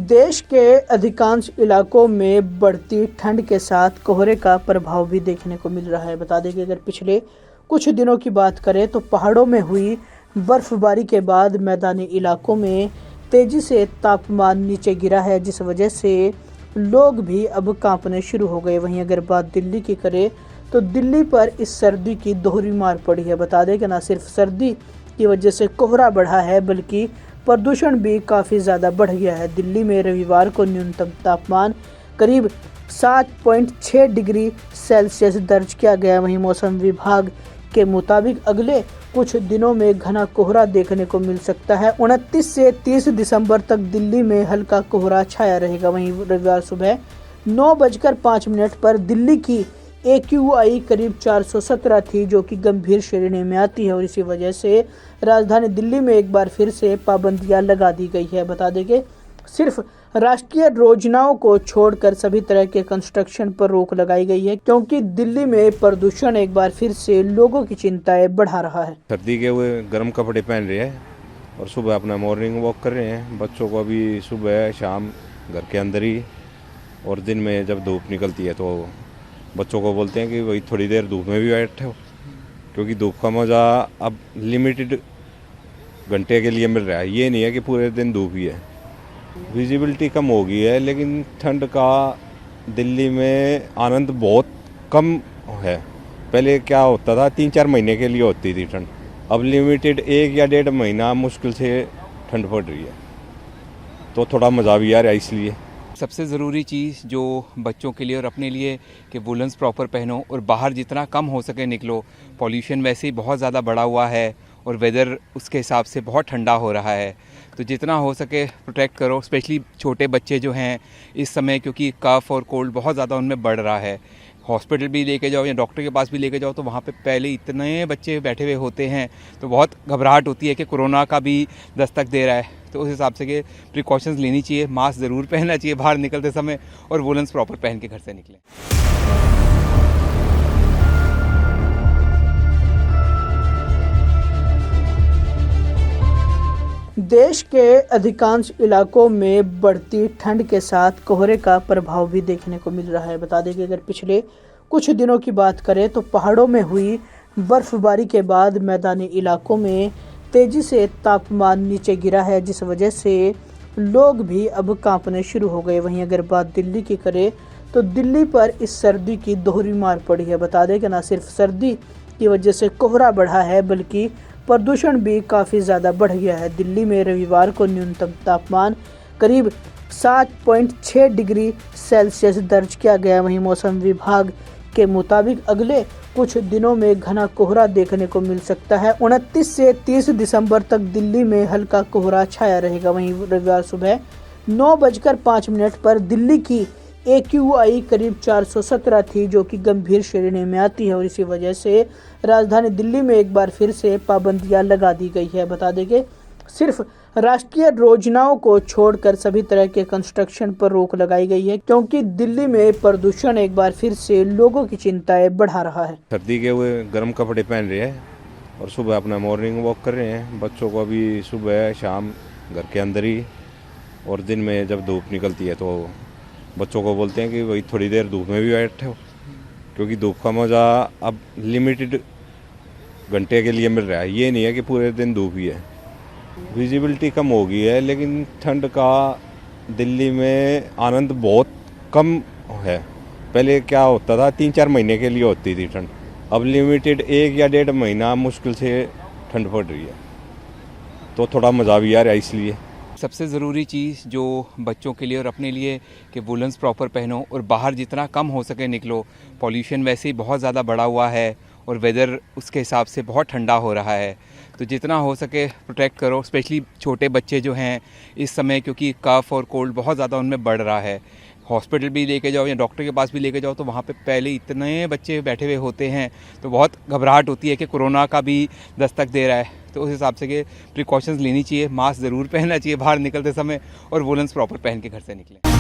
देश के अधिकांश इलाकों में बढ़ती ठंड के साथ कोहरे का प्रभाव भी देखने को मिल रहा है। बता दें कि अगर पिछले कुछ दिनों की बात करें तो पहाड़ों में हुई बर्फबारी के बाद मैदानी इलाकों में तेजी से तापमान नीचे गिरा है, जिस वजह से लोग भी अब कांपने शुरू हो गए। वहीं अगर बात दिल्ली की करें तो दिल्ली पर इस सर्दी की दोहरी मार पड़ी है। बता दें कि न सिर्फ सर्दी की वजह से कोहरा बढ़ा है, बल्कि प्रदूषण भी काफ़ी ज़्यादा बढ़ गया है। दिल्ली में रविवार को न्यूनतम तापमान करीब 7.6 डिग्री सेल्सियस दर्ज किया गया। वहीं मौसम विभाग के मुताबिक अगले कुछ दिनों में घना कोहरा देखने को मिल सकता है। 29 से 30 दिसंबर तक दिल्ली में हल्का कोहरा छाया रहेगा। वहीं रविवार सुबह 9:05 पर दिल्ली की AQI करीब 417 थी, जो कि गंभीर श्रेणी में आती है, और इसी वजह से राजधानी दिल्ली में एक बार फिर से पाबंदियां लगा दी गई है। बता दें कि सिर्फ राष्ट्रीय योजनाओं को छोड़कर सभी तरह के कंस्ट्रक्शन पर रोक लगाई गई है, क्योंकि दिल्ली में प्रदूषण एक बार फिर से लोगों की चिंताएं बढ़ा रहा है। सर्दी के हुए गर्म कपड़े पहन रहे हैं और सुबह अपना मॉर्निंग वॉक कर रहे हैं। बच्चों को अभी सुबह शाम घर के अंदर ही, और दिन में जब धूप निकलती है तो बच्चों को बोलते हैं कि वही थोड़ी देर धूप में भी बैठे हो, क्योंकि धूप का मज़ा अब लिमिटेड घंटे के लिए मिल रहा है। ये नहीं है कि पूरे दिन धूप ही है। विजिबिलिटी कम हो गई है, लेकिन ठंड का दिल्ली में आनंद बहुत कम है। पहले क्या होता था, 3-4 महीने के लिए होती थी ठंड, अब लिमिटेड 1 या 1.5 महीना मुश्किल से ठंड पड़ रही है, तो थोड़ा मज़ा भी आ रहा है। इसलिए सबसे ज़रूरी चीज़ जो बच्चों के लिए और अपने लिए कि वुलन्स प्रॉपर पहनो और बाहर जितना कम हो सके निकलो। पॉल्यूशन वैसे ही बहुत ज़्यादा बढ़ा हुआ है और वेदर उसके हिसाब से बहुत ठंडा हो रहा है, तो जितना हो सके प्रोटेक्ट करो। स्पेशली छोटे बच्चे जो हैं इस समय, क्योंकि कफ और कोल्ड बहुत ज़्यादा उनमें बढ़ रहा है। हॉस्पिटल भी लेके जाओ या डॉक्टर के पास भी लेके जाओ तो वहाँ पे पहले इतने बच्चे बैठे हुए होते हैं, तो बहुत घबराहट होती है कि कोरोना का भी दस्तक दे रहा है। तो उस हिसाब से कि प्रिकॉशंस लेनी चाहिए, मास्क ज़रूर पहनना चाहिए बाहर निकलते समय, और वुलन्स प्रॉपर पहन के घर से निकलें। देश के अधिकांश इलाकों में बढ़ती ठंड के साथ कोहरे का प्रभाव भी देखने को मिल रहा है। बता दें कि अगर पिछले कुछ दिनों की बात करें तो पहाड़ों में हुई बर्फबारी के बाद मैदानी इलाकों में तेजी से तापमान नीचे गिरा है, जिस वजह से लोग भी अब कांपने शुरू हो गए। वहीं अगर बात दिल्ली की करें तो दिल्ली पर इस सर्दी की दोहरी मार पड़ी है। बता दें कि न सिर्फ सर्दी की वजह से कोहरा बढ़ा है, बल्कि प्रदूषण भी काफ़ी ज़्यादा बढ़ गया है। दिल्ली में रविवार को न्यूनतम तापमान करीब 7.6 डिग्री सेल्सियस दर्ज किया गया। वहीं मौसम विभाग के मुताबिक अगले कुछ दिनों में घना कोहरा देखने को मिल सकता है। 29 से 30 दिसंबर तक दिल्ली में हल्का कोहरा छाया रहेगा। वहीं रविवार सुबह 9:05 पर दिल्ली की AQI करीब 417 थी, जो कि गंभीर श्रेणी में आती है, और इसी वजह से राजधानी दिल्ली में एक बार फिर से पाबंदियां लगा दी गई है। बता दें कि सिर्फ राष्ट्रीय योजनाओं को छोड़कर सभी तरह के कंस्ट्रक्शन पर रोक लगाई गई है, क्योंकि दिल्ली में प्रदूषण एक बार फिर से लोगों की चिंताएं बढ़ा रहा है। सर्दी के हुए गर्म कपड़े पहन रहे हैं और सुबह अपना मॉर्निंग वॉक कर रहे हैं। बच्चों को अभी सुबह शाम घर के अंदर ही, और दिन में जब धूप निकलती है तो बच्चों को बोलते हैं कि वही थोड़ी देर धूप में भी बैठे हो, क्योंकि धूप का मज़ा अब लिमिटेड घंटे के लिए मिल रहा है। ये नहीं है कि पूरे दिन धूप ही है। विजिबिलिटी कम हो गई है, लेकिन ठंड का दिल्ली में आनंद बहुत कम है। पहले क्या होता था, 3-4 महीने के लिए होती थी ठंड, अब लिमिटेड 1 या 1.5 महीना मुश्किल से ठंड पड़ रही है, तो थोड़ा मज़ा भी आ रहा है। इसलिए सबसे ज़रूरी चीज़ जो बच्चों के लिए और अपने लिए कि वुलन्स प्रॉपर पहनो और बाहर जितना कम हो सके निकलो। पॉल्यूशन वैसे ही बहुत ज़्यादा बढ़ा हुआ है और वेदर उसके हिसाब से बहुत ठंडा हो रहा है, तो जितना हो सके प्रोटेक्ट करो। स्पेशली छोटे बच्चे जो हैं इस समय, क्योंकि कफ और कोल्ड बहुत ज़्यादा उनमें बढ़ रहा है। हॉस्पिटल भी लेके जाओ या डॉक्टर के पास भी लेके जाओ तो वहाँ पे पहले इतने बच्चे बैठे हुए होते हैं, तो बहुत घबराहट होती है कि कोरोना का भी दस्तक दे रहा है। तो उस हिसाब से कि प्रिकॉशंस लेनी चाहिए, मास्क ज़रूर पहनना चाहिए बाहर निकलते समय, और वुलन्स प्रॉपर पहन के घर से निकलें।